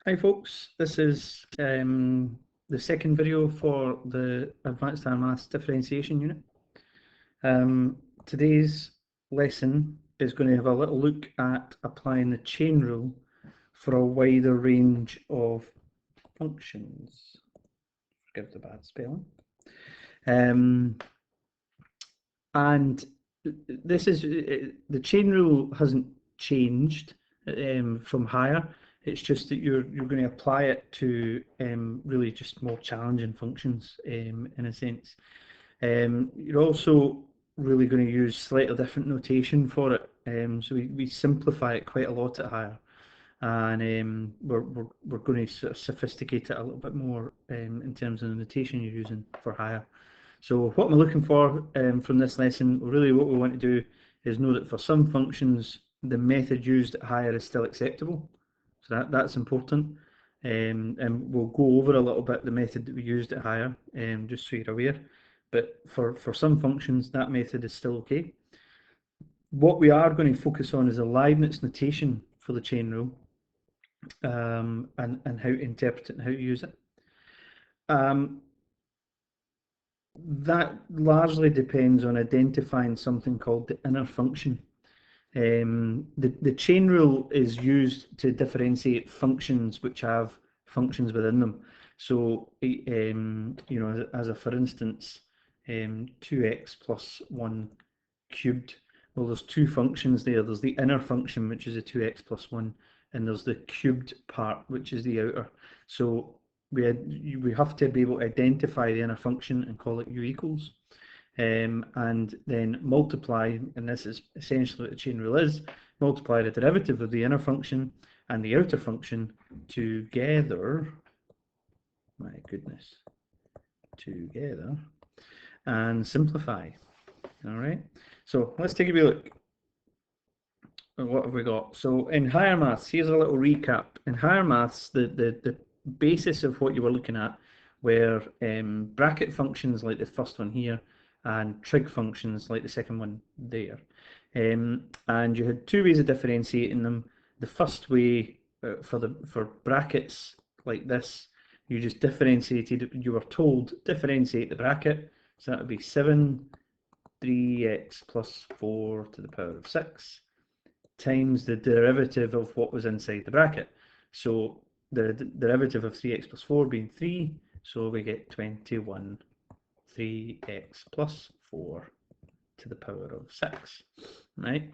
Hi folks, this is the second video for the Advanced Higher Maths Differentiation Unit. Today's lesson is going to have a little look at applying the chain rule for a wider range of functions. Forgive the bad spelling. And this is the chain rule hasn't changed from higher. It's just that you're going to apply it to really just more challenging functions in a sense. You're also really going to use slightly different notation for it. So we simplify it quite a lot at higher, and we're going to sort of sophisticate it a little bit more in terms of the notation you're using for higher. So what am I looking for from this lesson? Really what we want to do is know that for some functions the method used at higher is still acceptable. So that's important. And we'll go over a little bit the method that we used at higher, just so you're aware. But for some functions that method is still okay. What we are going to focus on is a Leibniz notation for the chain rule, and how to interpret it and how to use it. That largely depends on identifying something called the inner function. The chain rule is used to differentiate functions which have functions within them. So, you know, as a for instance, 2x plus 1 cubed. Well, there's two functions there. There's the inner function, which is a 2x plus 1, and there's the cubed part, which is the outer. So we have to be able to identify the inner function and call it u equals, and then multiply, and this is essentially what the chain rule is, multiply the derivative of the inner function and the outer function together, my goodness, together, and simplify. All right, so let's take a wee look. What have we got? So in higher maths, here's a little recap. In higher maths, the basis of what you were looking at were bracket functions like the first one here and trig functions like the second one there. And you had two ways of differentiating them. The first way for brackets like this, you just differentiated, you were told differentiate the bracket. So that would be 7 3x plus 4 to the power of 6 times the derivative of what was inside the bracket. So the derivative of 3x plus 4 being 3, so we get 21 3x plus 4 to the power of 6, right?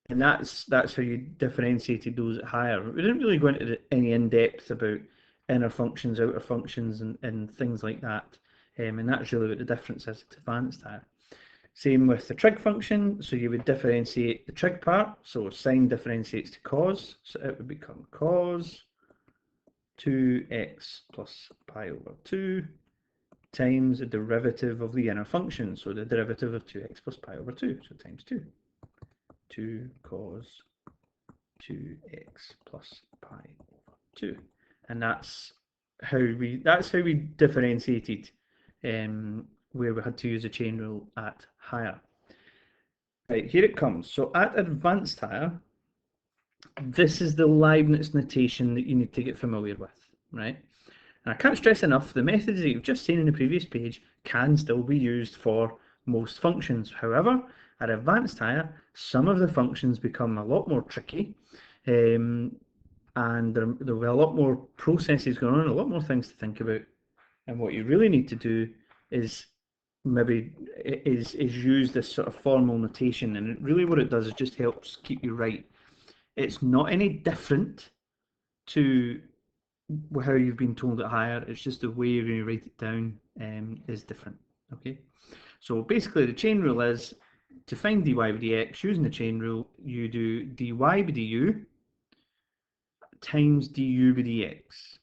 And that's how you differentiated those at higher. We didn't really go into any in-depth about inner functions, outer functions, and things like that. And that's really what the difference is at advanced higher. Same with the trig function, so you would differentiate the trig part, so sine differentiates to cos, so it would become cos 2x plus pi over 2 times the derivative of the inner function, so the derivative of 2x plus pi over 2, so times 2. 2 cos 2x plus pi over 2. And that's how we differentiated where we had to use a chain rule at higher. Right, here it comes. So at advanced higher, this is the Leibniz notation that you need to get familiar with, right? And I can't stress enough, the methods that you've just seen in the previous page can still be used for most functions. However, at advanced higher, some of the functions become a lot more tricky, and there'll be a lot more processes going on, a lot more things to think about. And what you really need to do is use this sort of formal notation, and really what it does is just helps keep you right. It's not any different to how you've been told at higher, it's just the way you're going to write it down is different. Okay, so basically the chain rule is to find dy by dx using the chain rule, you do dy by du times du by dx.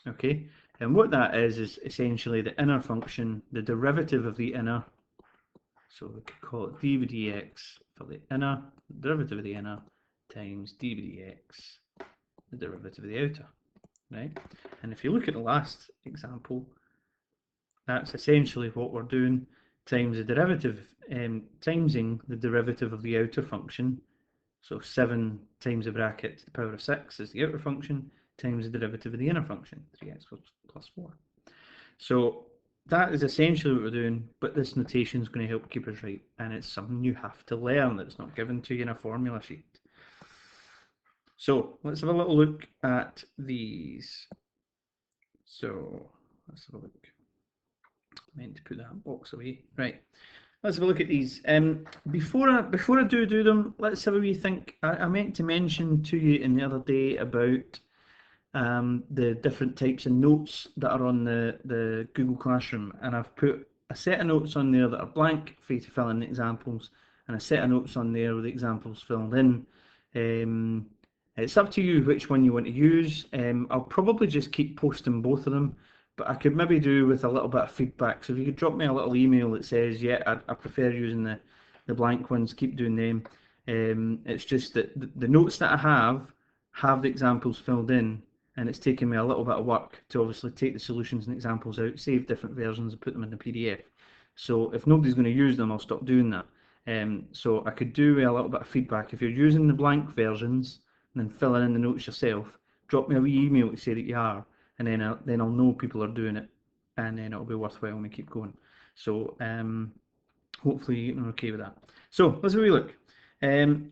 Okay, and what that is essentially the inner function, the derivative of the inner, so we could call it d by dx for the inner, the derivative of the inner, times d by dx, the derivative of the outer, right? And if you look at the last example, that's essentially what we're doing, times the derivative, timesing the derivative of the outer function. So 7 times the bracket to the power of 6 is the outer function, times the derivative of the inner function, 3x plus 4. So that is essentially what we're doing, but this notation is going to help keep us right, and it's something you have to learn that's not given to you in a formula sheet. So let's have a little look at these. So let's have a look. I meant to put that box away. Right. Let's have a look at these. Before I do them, let's have a wee think. I meant to mention to you in the other day about the different types of notes that are on the Google Classroom, and I've put a set of notes on there that are blank for you to fill in the examples, and a set of notes on there with the examples filled in. It's up to you which one you want to use. I'll probably just keep posting both of them, but I could maybe do with a little bit of feedback. So if you could drop me a little email that says, yeah, I prefer using the blank ones, keep doing them. It's just that the notes that I have the examples filled in, and it's taken me a little bit of work to obviously take the solutions and examples out, save different versions and put them in the PDF. So if nobody's going to use them, I'll stop doing that. So I could do a little bit of feedback. If you're using the blank versions and then filling in the notes yourself, drop me a wee email to say that you are, and then I'll know people are doing it, and then it'll be worthwhile when we keep going. So hopefully you're okay with that. So let's have a wee look.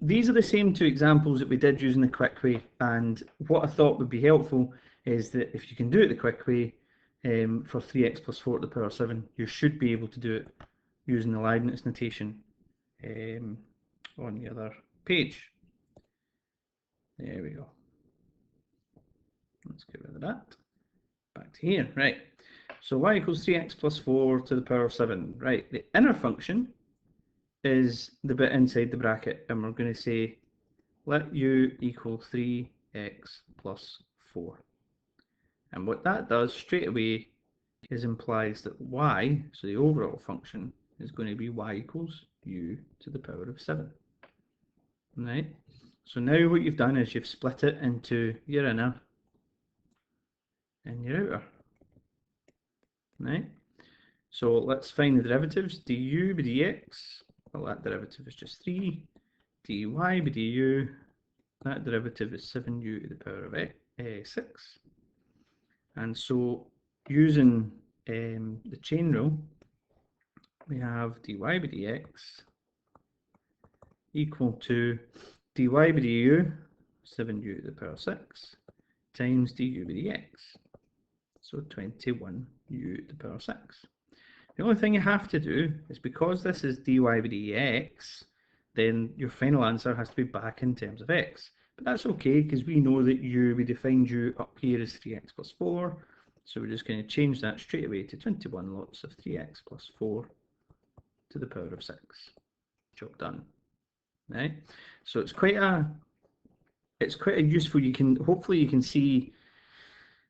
These are the same two examples that we did using the quick way, and what I thought would be helpful is that if you can do it the quick way for 3x plus 4 to the power 7, you should be able to do it using the Leibniz notation on the other page. There we go. Let's get rid of that. Back to here. Right. So y equals 3x plus 4 to the power 7. Right. The inner function is the bit inside the bracket, and we're going to say let u equal 3x plus 4. And what that does straight away is implies that y, so the overall function, is going to be y equals u to the power of 7. Right? So now what you've done is you've split it into your inner and your outer. Right? So let's find the derivatives. Du by dx, well, that derivative is just 3. Dy by du, that derivative is 7u to the power of 6. And so using the chain rule, we have dy by dx equal to dy by du, 7u to the power 6, times du by dx. So 21u to the power 6. The only thing you have to do is, because this is dy by dx, then your final answer has to be back in terms of x. But that's okay, because we know that we defined u up here as 3x plus 4. So we're just going to change that straight away to 21 lots of 3x plus 4 to the power of 6. Job done. Right? So it's quite a useful, hopefully you can see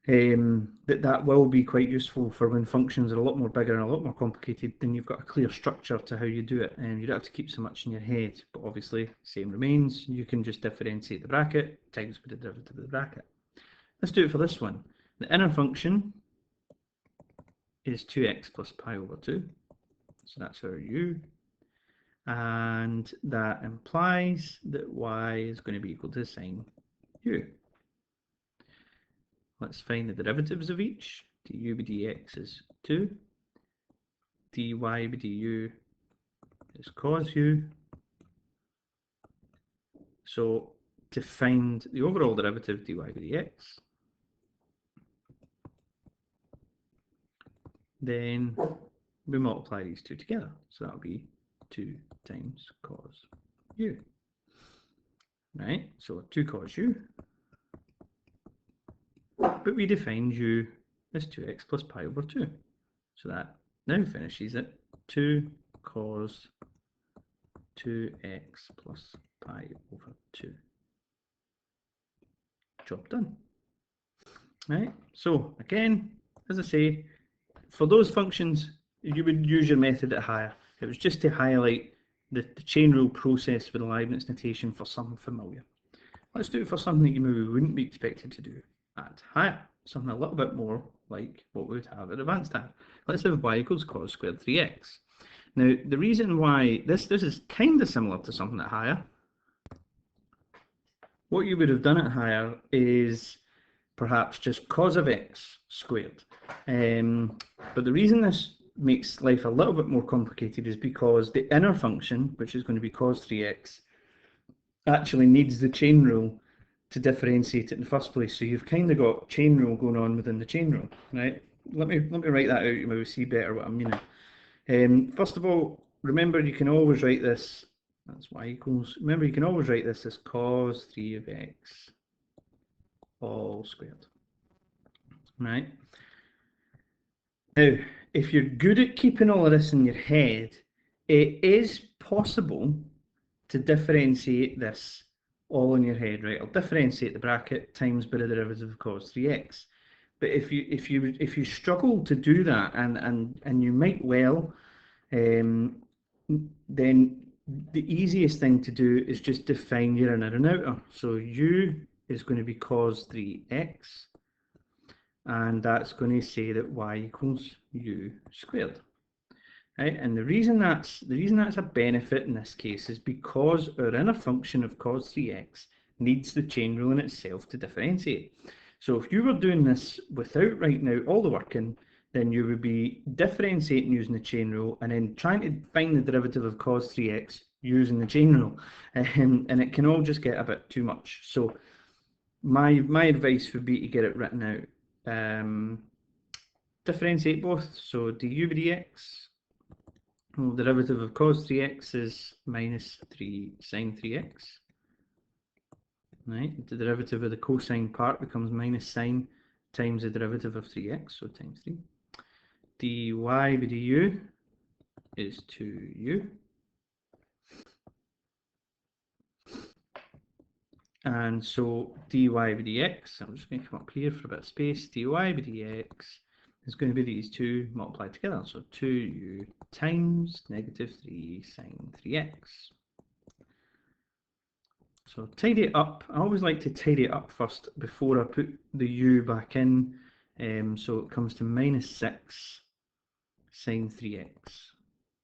that will be quite useful for when functions are a lot more bigger and a lot more complicated. Then you've got a clear structure to how you do it, and you don't have to keep so much in your head. But obviously, same remains. You can just differentiate the bracket times with the derivative of the bracket. Let's do it for this one. The inner function is 2x plus pi over 2. So that's our u. And that implies that y is going to be equal to sine u. Let's find the derivatives of each. Du by dx is 2. Dy by du is cos u. So to find the overall derivative dy by dx, then we multiply these two together. So that'll be 2 times cos u. Right, so 2 cos u. But we defined u as 2x plus pi over 2. So that now finishes at 2 cos 2x plus pi over 2. Job done. Right, so again, as I say, for those functions, you would use your method at higher. It was just to highlight the chain rule process with the Leibniz notation for something familiar. Let's do it for something that you maybe wouldn't be expected to do at higher. Something a little bit more like what we would have at advanced higher. Let's have y equals cos squared 3x. Now, the reason why this is kind of similar to something at higher, what you would have done at higher is perhaps just cos of x squared. But the reason this makes life a little bit more complicated is because the inner function, which is going to be cos 3x, actually needs the chain rule to differentiate it in the first place. So you've kind of got chain rule going on within the chain rule, right? Let me write that out, you maybe see better what I'm meaning. First of all, remember you can always write this, that's y equals, remember you can always write this as cos 3 of x all squared, right? Now, if you're good at keeping all of this in your head, it is possible to differentiate this all in your head, right? I'll differentiate the bracket times by the derivative of cos 3x. But if you struggle to do that, and you might well, then the easiest thing to do is just define your inner and outer. So u is going to be cos 3x, and that's going to say that y equals u squared. Right? And the reason that's a benefit in this case is because our inner function of cos 3x needs the chain rule in itself to differentiate. So if you were doing this without writing out all the work in, then you would be differentiating using the chain rule and then trying to find the derivative of cos 3x using the chain rule, and it can all just get a bit too much. So my advice would be to get it written out. Differentiate both, so du by dx. Well, the derivative of cos 3x is minus 3 sine 3x. Right? The derivative of the cosine part becomes minus sine times the derivative of 3x, so times 3. dy by du is 2u. And so dy by dx, I'm just going to come up here for a bit of space, dy by dx is going to be these two multiplied together, so 2u times negative 3 sine 3x. So tidy it up. I always like to tidy it up first before I put the u back in. So it comes to minus 6 sine 3x.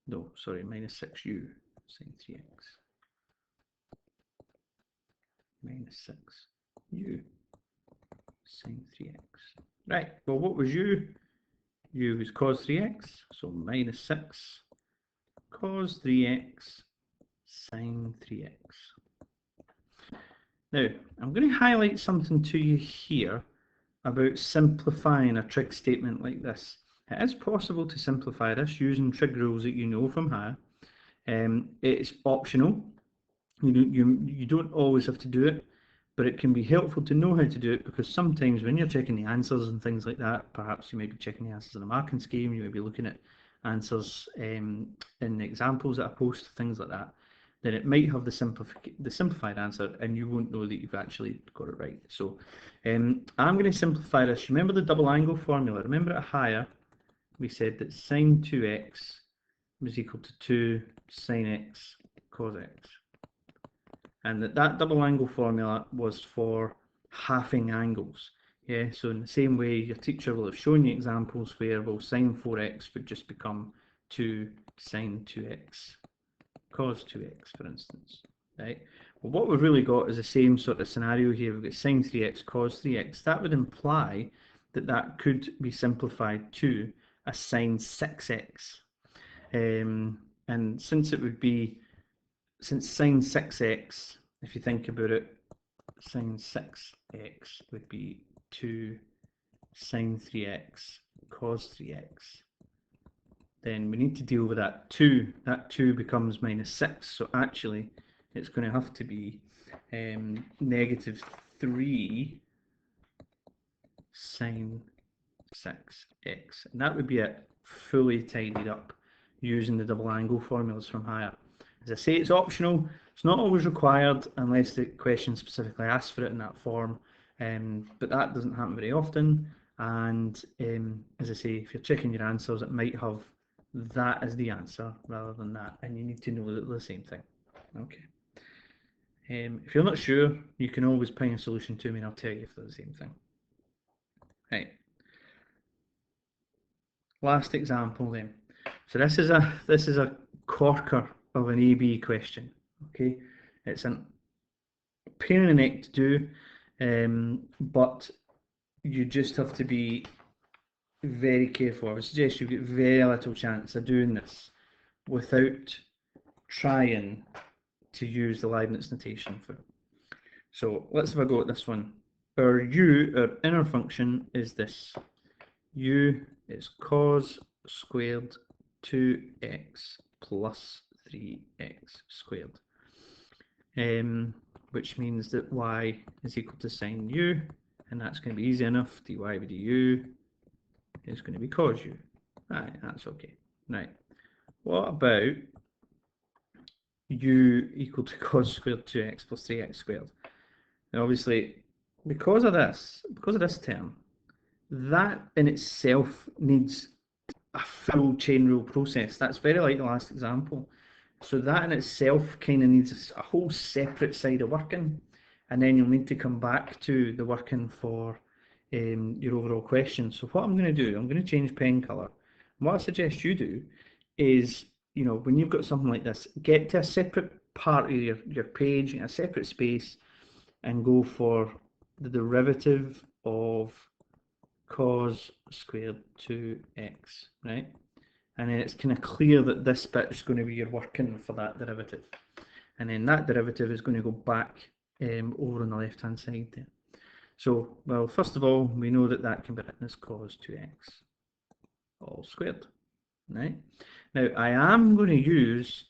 No, sorry, minus 6u sine 3x. Minus 6u sine 3x. Right, well, what was u? U was cos 3x, so minus 6 cos 3x sine 3x. Now, I'm going to highlight something to you here about simplifying a trig statement like this. It is possible to simplify this using trig rules that you know from higher. It's optional. You don't always have to do it, but it can be helpful to know how to do it, because sometimes when you're checking the answers and things like that, perhaps you may be checking the answers in a marking scheme, you may be looking at answers in the examples that I post, things like that, then it might have the simplified answer and you won't know that you've actually got it right. So I'm going to simplify this. Remember the double angle formula? Remember at higher we said that sine 2x was equal to 2 sine x cos x, and that double angle formula was for halving angles. Yeah, so in the same way your teacher will have shown you examples where, well, sine 4x would just become 2 sine 2x cos 2x, for instance, right? Well, what we've really got is the same sort of scenario here. We've got sine 3x cos 3x. That would imply that that could be simplified to a sine 6x. And since sine 6x, if you think about it, sine 6x would be 2 sine 3x cos 3x. Then we need to deal with that 2. That 2 becomes minus 6, so actually it's going to have to be negative 3 sine 6x. And that would be it, fully tidied up using the double angle formulas from higher. As I say, it's optional. It's not always required unless the question specifically asks for it in that form, but that doesn't happen very often. And as I say, if you're checking your answers, it might have that as the answer rather than that, and you need to know that they're the same thing. Okay. If you're not sure, you can always ping a solution to me and I'll tell you if they're the same thing. Right. Last example then. So this is a corker of an AB question. Okay, it's a pain in the neck to do, but you just have to be very careful. I would suggest you get very little chance of doing this without trying to use the Leibniz notation for it. So let's have a go at this one. Our inner function, is this. U is cos squared 2x plus 3x squared. Which means that y is equal to sine u, and that's going to be easy enough. dy by du is going to be cos u. Right, that's okay. Right. What about u equal to cos squared 2x plus 3x squared? Now obviously, because of this term, that in itself needs a full chain rule process. That's very like the last example. So that in itself kind of needs a whole separate side of working, and then you'll need to come back to the working for your overall question. So what I'm going to do, I'm going to change pen colour. And what I suggest you do is, when you've got something like this, get to a separate part of your page in a separate space and go for the derivative of cos squared 2x, right? And then it's kind of clear that this bit is going to be your working for that derivative. And then that derivative is going to go back over on the left-hand side there. So, well, first of all, we know that that can be written as cos 2x all squared, right? Now, I am going to use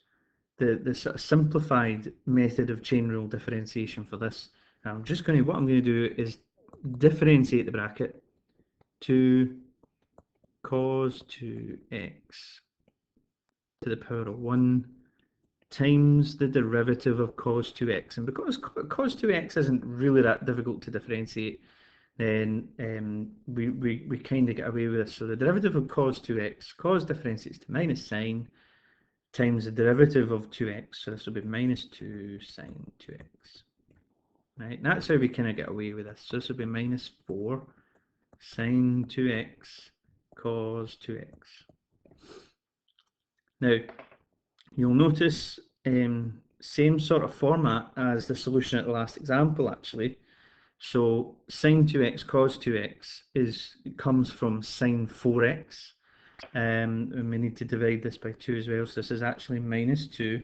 the sort of simplified method of chain rule differentiation for this. What I'm going to do is differentiate the bracket to cos 2x to the power of 1 times the derivative of cos 2x. And because cos 2x isn't really that difficult to differentiate, then we kind of get away with this. So the derivative of cos 2x, cos differentiates to minus sine, times the derivative of 2x, so this will be minus 2 sine 2x. Right, and that's how we kind of get away with this. So this will be minus 4 sine 2x cos 2x. Now, you'll notice same sort of format as the solution at the last example, actually. So sine 2x cos 2x comes from sine 4x, and we need to divide this by 2 as well. So this is actually minus 2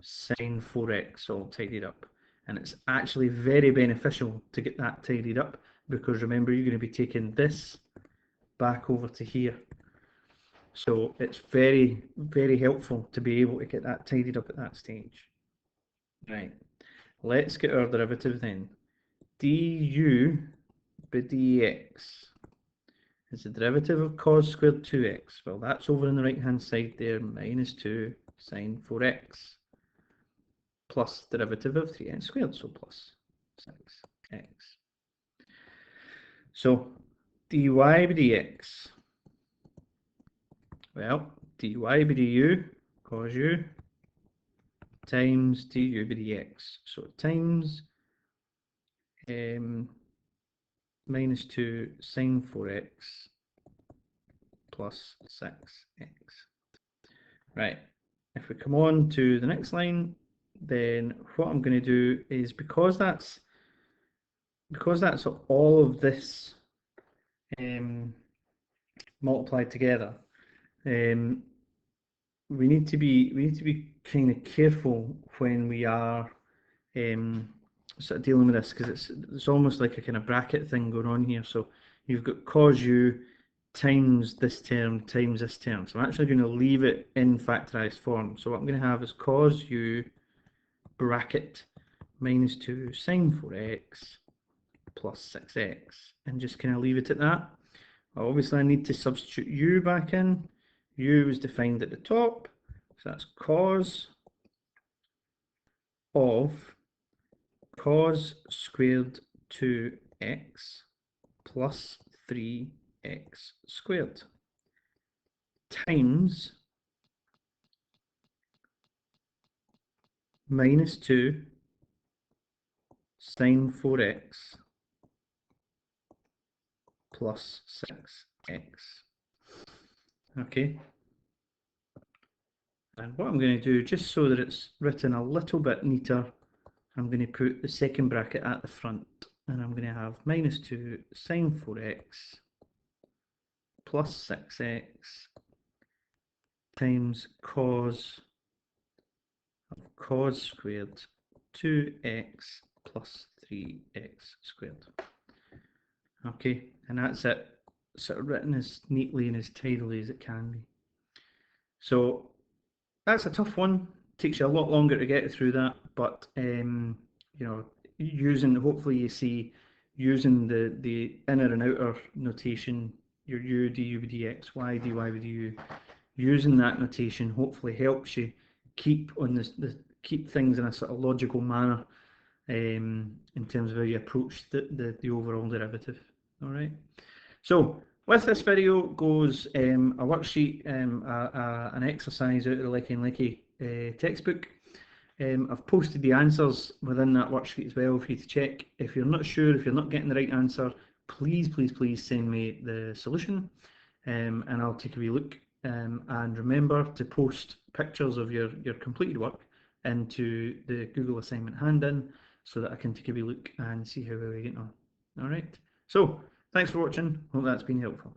sine 4x all tidied up. And it's actually very beneficial to get that tidied up, because remember, you're going to be taking this back over to here. So it's very, very helpful to be able to get that tidied up at that stage. Right, let's get our derivative then. Du by dx is the derivative of cos squared 2x. Well, that's over on the right hand side there, minus 2 sine 4x plus derivative of 3x squared, so plus 6x. So dy by dx, well, dy by du, cos u, times du by dx. So times minus 2 sine 4x plus 6x. Right, if we come on to the next line, then what I'm going to do is, because that's all of this multiplied together, we need to be kind of careful when we are sort of dealing with this, because it's almost like a kind of bracket thing going on here. So you've got cos u times this term times this term. So I'm actually going to leave it in factorized form. So what I'm going to have is cos u bracket minus 2 sine 4x plus 6x, and just kind of leave it at that. Obviously, I need to substitute u back in. U is defined at the top, so that's cos of cos squared 2x plus 3x squared times minus 2 sine 4x plus 6x. Okay. And what I'm going to do, just so that it's written a little bit neater, I'm going to put the second bracket at the front. and I'm going to have minus 2 sine 4x plus 6x times cos squared 2x plus 3x squared. Okay, and that's it, sort of written as neatly and as tidily as it can be. So that's a tough one. Takes you a lot longer to get through that, but you know, hopefully you see using the inner and outer notation, your u, du by dx, y, dy by du, using that notation hopefully helps you keep on keep things in a sort of logical manner in terms of how you approach the overall derivative. All right. So with this video goes a worksheet, an exercise out of the Lecky and Lecky textbook. I've posted the answers within that worksheet as well for you to check. If you're not sure, if you're not getting the right answer, please send me the solution, and I'll take a wee look. And remember to post pictures of your completed work into the Google assignment hand-in so that I can take a wee look and see how well you're getting on. All right. So thanks for watching. Hope that's been helpful.